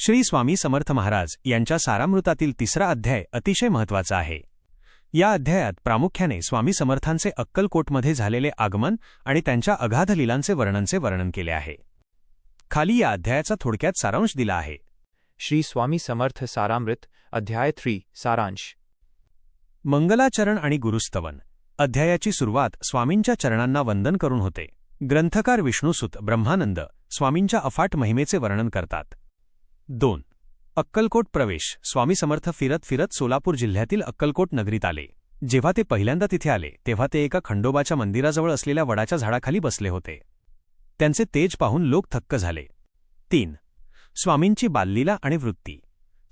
श्री स्वामी समर्थ महाराज यांच्या सारामृतातील 3रा अध्याय अतिशय महत्त्वाचा आहे. या अध्यायात प्रामुख्याने स्वामी समर्थांचे अक्कलकोटमध्ये झालेले आगमन आणि त्यांच्या अगाध लीलांचे वर्णन केले आहे. खाली या अध्यायाचा थोडक्यात सारांश दिला आहे. श्री स्वामी समर्थ सारामृत अध्याय 3 सारांश. मंगलाचरण आणि गुरुस्तवन. अध्यायाची सुरुवात स्वामींच्या चरणांना वंदन करून होते. ग्रंथकार विष्णुसूत ब्रह्मानंद स्वामींच्या अफाट महिमेचे वर्णन करतात. 2. अक्कलकोट प्रवेश. स्वामी समर्थ फिरत फिरत सोलापूर जिल्ह्यातील अक्कलकोट नगरीत आले. जेव्हा ते पहिल्यांदा तिथे आले तेव्हा ते एका खंडोबाच्या मंदिराजवळ असलेल्या वडाच्या झाडाखाली बसले होते. त्यांचे तेज पाहून लोक थक्क झाले. 3. स्वामींची बाललीला आणि वृत्ती.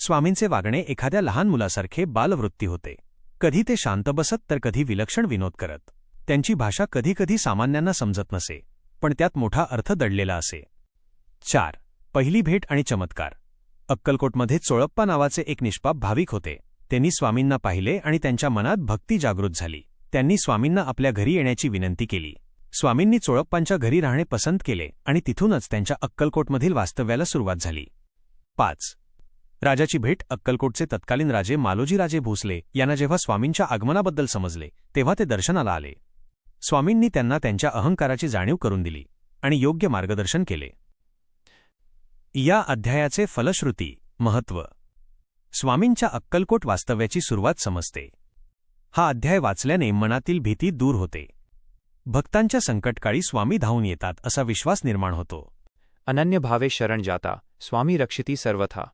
स्वामींचे वागणे एखाद्या लहान मुलासारखे बालवृत्ती होते. कधी ते शांत बसत तर कधी विलक्षण विनोद करत. त्यांची भाषा कधीकधी सामान्यांना समजत नसे, पण त्यात मोठा अर्थ दडलेला असे. 4. पहिली भेट आणि चमत्कार. अक्कलकोटमध्ये चोळप्पा नावाचे एक निष्पाप भाविक होते. त्यांनी स्वामींना पाहिले आणि त्यांच्या मनात भक्ती जागृत झाली. त्यांनी स्वामींना आपल्या घरी येण्याची विनंती केली. स्वामींनी चोळप्पांच्या घरी राहणे पसंत केले आणि तिथूनच त्यांच्या अक्कलकोटमधील वास्तव्याला सुरुवात झाली. 5. राजाची भेट. अक्कलकोटचे तत्कालीन राजे मालोजीराजे भोसले यांना जेव्हा स्वामींच्या आगमनाबद्दल समजले तेव्हा ते दर्शनाला आले. स्वामींनी त्यांना त्यांच्या अहंकाराची जाणीव करून दिली आणि योग्य मार्गदर्शन केले. या अध्यायाचे फलश्रुती महत्त्व. स्वामींच्या अक्कलकोट वास्तव्याची सुरुवात समजते. हा अध्याय वाचल्याने मनातील भीती दूर होते. भक्तांच्या संकटकाळी स्वामी धावून येतात असा विश्वास निर्माण होतो. अनन्य भावे शरण जाता स्वामी रक्षिती सर्वथा.